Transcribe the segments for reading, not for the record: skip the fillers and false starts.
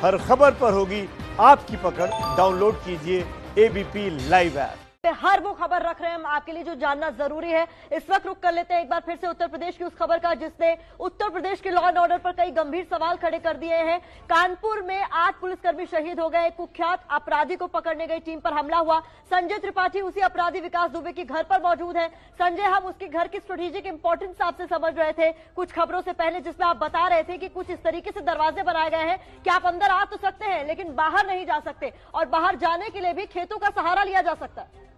हर खबर पर होगी आपकी पकड़। डाउनलोड कीजिए एबीपी लाइव ऐप। हर वो खबर रख रहे हैं हम आपके लिए जो जानना जरूरी है। इस वक्त रुक कर लेते हैं एक बार फिर से उत्तर प्रदेश की उस खबर का जिसने उत्तर प्रदेश के लॉ एंड ऑर्डर पर कई गंभीर सवाल खड़े कर दिए हैं। कानपुर में 8 पुलिसकर्मी शहीद हो गए। कुख्यात अपराधी को पकड़ने गई टीम पर हमला हुआ। संजय त्रिपाठी उसी अपराधी विकास दुबे के घर पर मौजूद है। संजय, हम उसके घर की स्ट्रेटेजिक इंपॉर्टेंस आपसे समझ रहे थे कुछ खबरों से पहले, जिसमें आप बता रहे थे कि कुछ इस तरीके से दरवाजे बनाए गए हैं कि आप अंदर आ तो सकते हैं लेकिन बाहर नहीं जा सकते, और बाहर जाने के लिए भी खेतों का सहारा लिया जा सकता है।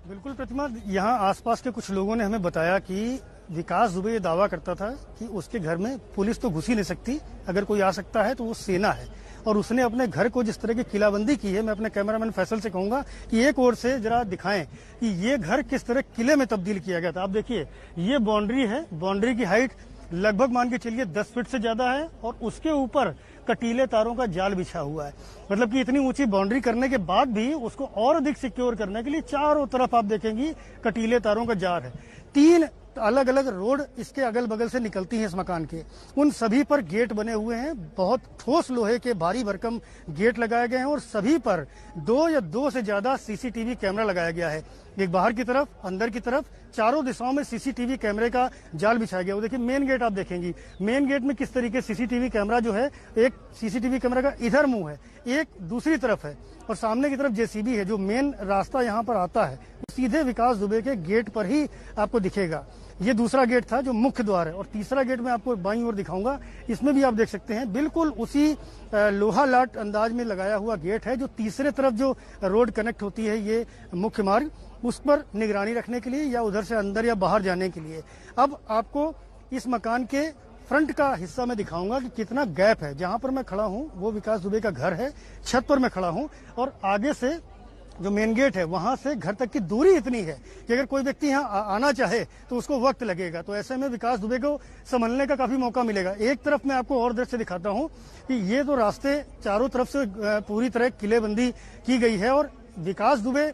बिल्कुल प्रतिमा, यहाँ आसपास के कुछ लोगों ने हमें बताया कि विकास दुबे ये दावा करता था कि उसके घर में पुलिस तो घुस ही नहीं सकती, अगर कोई आ सकता है तो वो सेना है। और उसने अपने घर को जिस तरह की किलाबंदी की है, मैं अपने कैमरामैन फैसल से कहूंगा कि एक ओर से जरा दिखाएं कि ये घर किस तरह किले में तब्दील किया गया था। आप देखिए, ये बाउंड्री है, बाउंड्री की हाइट लगभग मान के चलिए 10 फीट से ज्यादा है और उसके ऊपर कटीले तारों का जाल बिछा हुआ है। मतलब कि इतनी ऊंची बाउंड्री करने के बाद भी उसको और अधिक सिक्योर करने के लिए चारों तरफ आप देखेंगी कटीले तारों का जाल है। 3 अलग अलग रोड इसके अगल बगल से निकलती हैं इस मकान के, उन सभी पर गेट बने हुए हैं। बहुत ठोस लोहे के भारी भरकम गेट लगाए गए हैं और सभी पर 2 या 2 से ज्यादा सीसीटीवी कैमरा लगाया गया है। एक बाहर की तरफ, अंदर की तरफ, चारों दिशाओं में सीसीटीवी कैमरे का जाल बिछाया गया। वो देखिए, मेन गेट आप देखेंगी, मेन गेट में किस तरीके सीसीटीवी कैमरा जो है, एक सीसीटीवी कैमरा का इधर मुंह है, एक दूसरी तरफ है और सामने की तरफ जेसीबी है। जो मेन रास्ता यहाँ पर आता है सीधे विकास दुबे के गेट पर ही आपको दिखेगा। ये दूसरा गेट था जो मुख्य द्वार है, और तीसरा गेट मैं आपको बाईं ओर दिखाऊंगा। इसमें भी आप देख सकते हैं बिल्कुल उसी लोहा लाट अंदाज में लगाया हुआ गेट है जो तीसरे तरफ जो रोड कनेक्ट होती है, ये मुख्य मार्ग, उस पर निगरानी रखने के लिए या उधर से अंदर या बाहर जाने के लिए। अब आपको इस मकान के फ्रंट का हिस्सा मैं दिखाऊंगा कि कितना गैप है। जहां पर मैं खड़ा हूं वो विकास दुबे का घर है, छत पर मैं खड़ा हूं और आगे से जो मेन गेट है वहां से घर तक की दूरी इतनी है कि अगर कोई व्यक्ति यहाँ आना चाहे तो उसको वक्त लगेगा। तो ऐसे में विकास दुबे को संभलने का काफी मौका मिलेगा। एक तरफ मैं आपको और दृश्य दिखाता हूँ कि ये तो रास्ते चारों तरफ से पूरी तरह किलेबंदी की गई है और विकास दुबे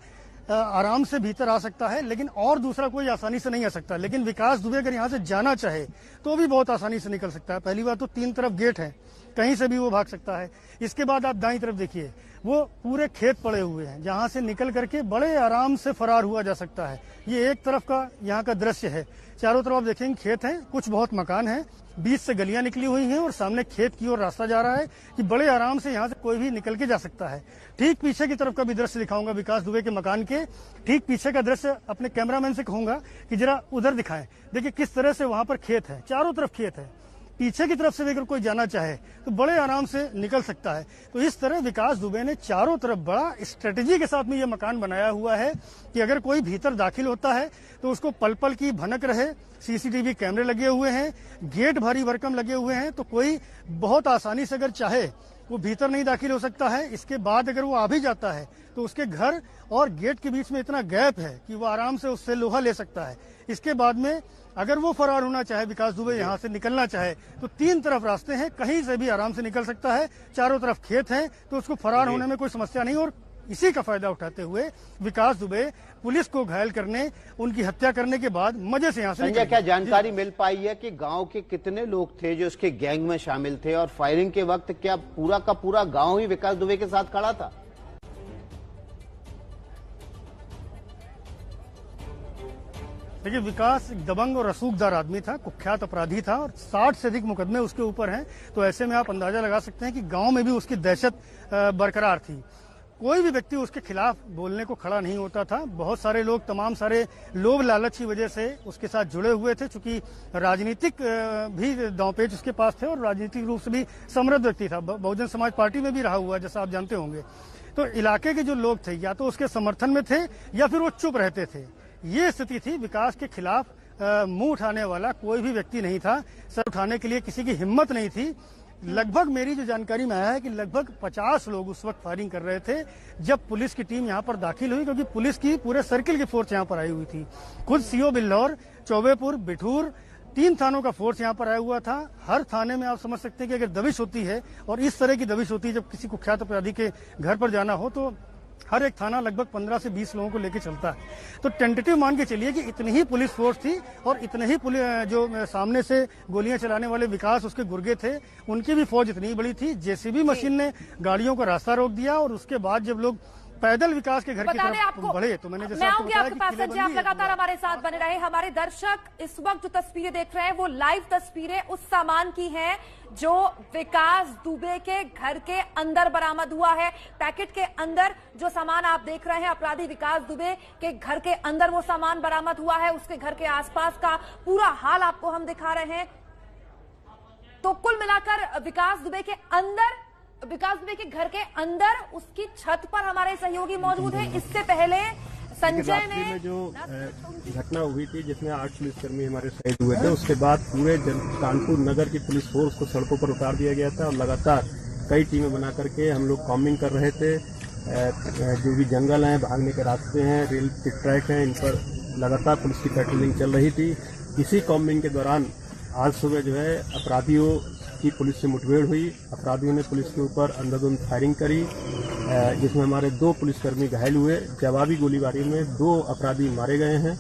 आराम से भीतर आ सकता है, लेकिन और दूसरा कोई आसानी से नहीं आ सकता। लेकिन विकास दुबे अगर यहाँ से जाना चाहे तो भी बहुत आसानी से निकल सकता है। पहली बात तो 3 तरफ गेट है, कहीं से भी वो भाग सकता है। इसके बाद आप दाईं तरफ देखिए, वो पूरे खेत पड़े हुए हैं जहां से निकल करके बड़े आराम से फरार हुआ जा सकता है। ये एक तरफ का यहाँ का दृश्य है। चारों तरफ आप देखेंगे खेत हैं, कुछ बहुत मकान हैं, बीच से गलियां निकली हुई हैं और सामने खेत की ओर रास्ता जा रहा है कि बड़े आराम से यहाँ से कोई भी निकल के जा सकता है। ठीक पीछे की तरफ का भी दृश्य दिखाऊंगा विकास दुबे के मकान के। ठीक पीछे का दृश्य अपने कैमरामैन से कहूंगा कि जरा उधर दिखाएं। देखिए किस तरह से वहां पर खेत है, चारों तरफ खेत है। पीछे की तरफ से भी अगर कोई जाना चाहे तो बड़े आराम से निकल सकता है। तो इस तरह विकास दुबे ने चारों तरफ बड़ा स्ट्रेटेजी के साथ में ये मकान बनाया हुआ है कि अगर कोई भीतर दाखिल होता है तो उसको पल पल की भनक रहे। सीसीटीवी कैमरे लगे हुए हैं, गेट भारी भरकम लगे हुए हैं, तो कोई बहुत आसानी से अगर चाहे वो भीतर नहीं दाखिल हो सकता है। इसके बाद अगर वो आ भी जाता है तो उसके घर और गेट के बीच में इतना गैप है कि वो आराम से उससे लोहा ले सकता है। इसके बाद में अगर वो फरार होना चाहे, विकास दुबे यहाँ से निकलना चाहे, तो 3 तरफ रास्ते हैं, कहीं से भी आराम से निकल सकता है। चारों तरफ खेत हैं, तो उसको फरार होने में कोई समस्या नहीं। और इसी का फायदा उठाते हुए विकास दुबे पुलिस को घायल करने, उनकी हत्या करने के बाद मजे से यहाँ से संजय, क्या जानकारी मिल पाई है कि गांव के कितने लोग थे जो उसके गैंग में शामिल थे, और फायरिंग के वक्त क्या पूरा का पूरा गांव ही विकास दुबे के साथ खड़ा था? देखिए, विकास एक दबंग और रसूखदार आदमी था, कुख्यात अपराधी था और 60 से अधिक मुकदमे उसके ऊपर हैं। तो ऐसे में आप अंदाजा लगा सकते हैं कि गांव में भी उसकी दहशत बरकरार थी। कोई भी व्यक्ति उसके खिलाफ बोलने को खड़ा नहीं होता था। बहुत सारे लोग तमाम सारे लोभ लालच की वजह से उसके साथ जुड़े हुए थे, चूंकि राजनीतिक भी दांवपेच उसके पास थे और राजनीतिक रूप से भी समृद्ध व्यक्ति था। बहुजन समाज पार्टी में भी रहा हुआ है, जैसा आप जानते होंगे। तो इलाके के जो लोग थे या तो उसके समर्थन में थे या फिर वो चुप रहते थे। ये स्थिति थी। विकास के खिलाफ मुंह उठाने वाला कोई भी व्यक्ति नहीं था, सर उठाने के लिए किसी की हिम्मत नहीं थी। लगभग मेरी जो जानकारी में आया है कि लगभग 50 लोग उस वक्त फायरिंग कर रहे थे जब पुलिस की टीम यहाँ पर दाखिल हुई, क्योंकि पुलिस की पूरे सर्किल की फोर्स यहाँ पर आई हुई थी। खुद सीओ बिल्लौर, चौबेपुर, बिठूर, 3 थानों का फोर्स यहाँ पर आया हुआ था। हर थाने में आप समझ सकते हैं कि अगर दबिश होती है और इस तरह की दबिश होती है जब किसी कुख्यात अपराधी के घर पर जाना हो, तो हर एक थाना लगभग 15 से 20 लोगों को लेकर चलता है। तो टेंटेटिव मान के चलिए कि इतनी ही पुलिस फोर्स थी और इतने ही जो सामने से गोलियां चलाने वाले विकास उसके गुर्गे थे, उनकी भी फौज इतनी बड़ी थी। जेसीबी मशीन ने गाड़ियों का रास्ता रोक दिया और उसके बाद जब लोग पैदल विकास के घर की तरफ बढ़े तो मैंने जैसे आपको बताया कि संजय, आप लगातार हमारे साथ बने रहे। हमारे दर्शक इस वक्त जो तस्वीरें देख रहे हैं वो लाइव तस्वीरें उस सामान की हैं जो विकास दुबे के घर के अंदर बरामद हुआ है। पैकेट के अंदर जो सामान आप देख रहे हैं, अपराधी विकास दुबे के घर के अंदर वो सामान बरामद हुआ है। उसके घर के आसपास का पूरा हाल आपको हम दिखा रहे हैं। तो कुल मिलाकर विकास दुबे के घर के अंदर उसकी छत पर हमारे सहयोगी मौजूद हैं। इससे पहले संजय ने जो घटना हुई थी जिसमें 8 पुलिसकर्मी हमारे शहीद हुए थे, उसके बाद पूरे कानपुर नगर की पुलिस फोर्स को सड़कों पर उतार दिया गया था और लगातार कई टीमें बना करके हम लोग कॉम्बिंग कर रहे थे। जो भी जंगल हैं, भागने के रास्ते हैं, रेल के ट्रैक हैं, इन पर लगातार पुलिस की पेट्रोलिंग चल रही थी। इसी कॉम्बिंग के दौरान आज सुबह जो है अपराधियों की पुलिस से मुठभेड़ हुई। अपराधियों ने पुलिस के ऊपर अंधाधुंध फायरिंग करी, जिसमें हमारे 2 पुलिसकर्मी घायल हुए। जवाबी गोलीबारी में 2 अपराधी मारे गए हैं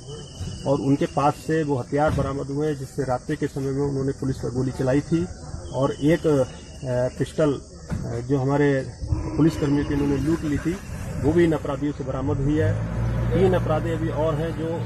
और उनके पास से वो हथियार बरामद हुए जिससे रात्रि के समय में उन्होंने पुलिस पर गोली चलाई थी। और एक पिस्टल जो हमारे पुलिसकर्मियों की इन्होंने लूट ली थी वो भी इन अपराधियों से बरामद हुई है। 3 अपराधी अभी और हैं जो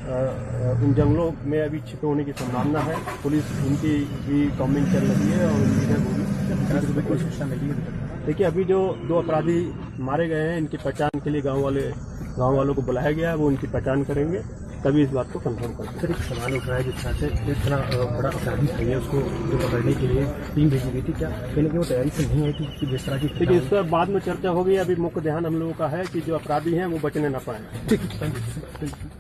उन जंगलों में अभी छिपे होने की संभावना है। पुलिस उनकी भी कॉम्बिंग चल रही है और उनकी कोई शिक्षा मिली है। देखिए, अभी जो 2 अपराधी मारे गए हैं इनकी पहचान के लिए गांव वालों को बुलाया गया है। वो उनकी पहचान करेंगे तभी इस बात को कंफर्म करेंगे। सर, एक सवाल उठ रहा है जिस तरह से इतना बड़ा अपराधी है उसको जो पकड़ने के लिए टीम भेजी गई थी, क्या कहीं ना कहीं वो तैयारी से नहीं है कि जिस तरह की? देखिए, इस पर बाद में चर्चा होगी। अभी मुख्य ध्यान हम लोगों का है कि जो अपराधी हैं वो बचने न पाए। ठीक है।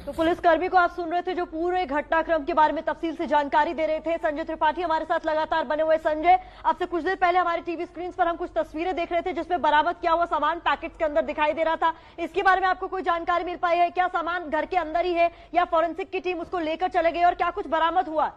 तो पुलिसकर्मी को आप सुन रहे थे जो पूरे घटनाक्रम के बारे में तफसील से जानकारी दे रहे थे। संजय त्रिपाठी हमारे साथ लगातार बने हुए। संजय, आपसे कुछ देर पहले हमारे टीवी स्क्रीन पर हम कुछ तस्वीरें देख रहे थे जिसमें बरामद किया हुआ सामान पैकेट के अंदर दिखाई दे रहा था। इसके बारे में आपको कोई जानकारी मिल पाई है? क्या सामान घर के अंदर ही है या फॉरेंसिक की टीम उसको लेकर चले गई और क्या कुछ बरामद हुआ?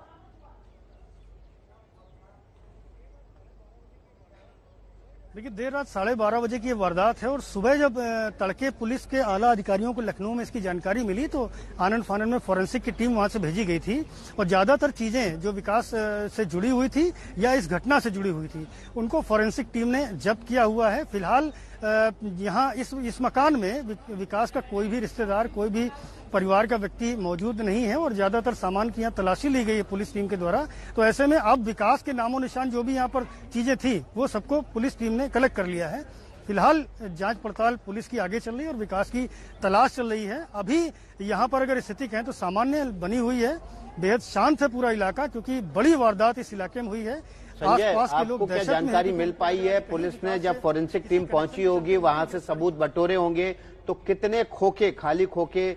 देखिए, देर रात 12:30 बजे की ये वारदात है और सुबह जब तड़के पुलिस के आला अधिकारियों को लखनऊ में इसकी जानकारी मिली तो आनंद फानंद में फॉरेंसिक की टीम वहां से भेजी गई थी और ज्यादातर चीजें जो विकास से जुड़ी हुई थी या इस घटना से जुड़ी हुई थी उनको फॉरेंसिक टीम ने जब्त किया हुआ है। फिलहाल यहाँ इस मकान में विकास का कोई भी रिश्तेदार, कोई भी परिवार का व्यक्ति मौजूद नहीं है और ज्यादातर सामान की यहाँ तलाशी ली गई है पुलिस टीम के द्वारा। तो ऐसे में अब विकास के नामो निशान जो भी यहाँ पर चीजें थी वो सबको पुलिस टीम ने कलेक्ट कर लिया है। फिलहाल जांच पड़ताल पुलिस की आगे चल रही है और विकास की तलाश चल रही है। अभी यहाँ पर अगर स्थिति कहें तो सामान्य बनी हुई है, बेहद शांत है पूरा इलाका क्योंकि बड़ी वारदात इस इलाके में हुई है। संजय, आपको क्या जानकारी मिल पाई है? पुलिस ने जब फॉरेंसिक टीम पहुंची होगी, वहां से सबूत बटोरे होंगे, तो कितने खोखे, खाली खोखे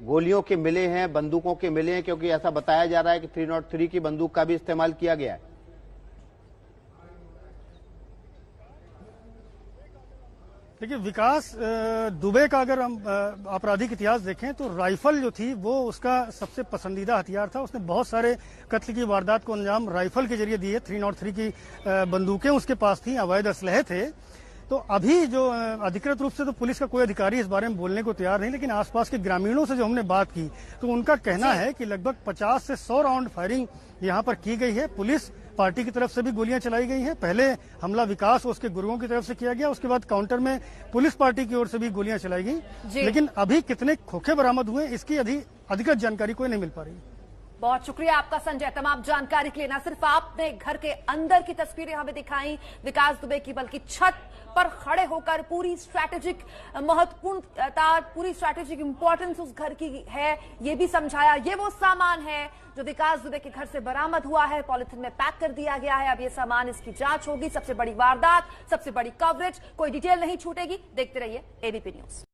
गोलियों के मिले हैं, बंदूकों के मिले हैं? क्योंकि ऐसा बताया जा रहा है कि 303 की बंदूक का भी इस्तेमाल किया गया है। देखिए, विकास दुबे का अगर हम आपराधिक इतिहास देखें तो राइफल जो थी वो उसका सबसे पसंदीदा हथियार था। उसने बहुत सारे कत्ल की वारदात को अंजाम राइफल के जरिए दिए। 303 की बंदूकें उसके पास थी, अवैध असलहे थे। तो अभी जो अधिकृत रूप से तो पुलिस का कोई अधिकारी इस बारे में बोलने को तैयार नहीं, लेकिन आसपास के ग्रामीणों से जो हमने बात की तो उनका कहना है कि लगभग 50 से 100 राउंड फायरिंग यहाँ पर की गई है। पुलिस पार्टी की तरफ से भी गोलियां चलाई गई हैं। पहले हमला विकास और उसके गुर्गों की तरफ से किया गया, उसके बाद काउंटर में पुलिस पार्टी की ओर से भी गोलियां चलाई गई। लेकिन अभी कितने खोखे बरामद हुए इसकी अधिकृत जानकारी कोई नहीं मिल पा रही। बहुत शुक्रिया आपका संजय, तमाम जानकारी के लिए। न सिर्फ आपने घर के अंदर की तस्वीरें हमें दिखाई विकास दुबे की, बल्कि छत पर खड़े होकर पूरी स्ट्रैटेजिक महत्वपूर्णता, पूरी स्ट्रैटेजिक इंपॉर्टेंस उस घर की है ये भी समझाया। ये वो सामान है जो विकास दुबे के घर से बरामद हुआ है, पॉलिथीन में पैक कर दिया गया है। अब ये सामान, इसकी जांच होगी। सबसे बड़ी वारदात, सबसे बड़ी कवरेज, कोई डिटेल नहीं छूटेगी। देखते रहिए एबीपी न्यूज।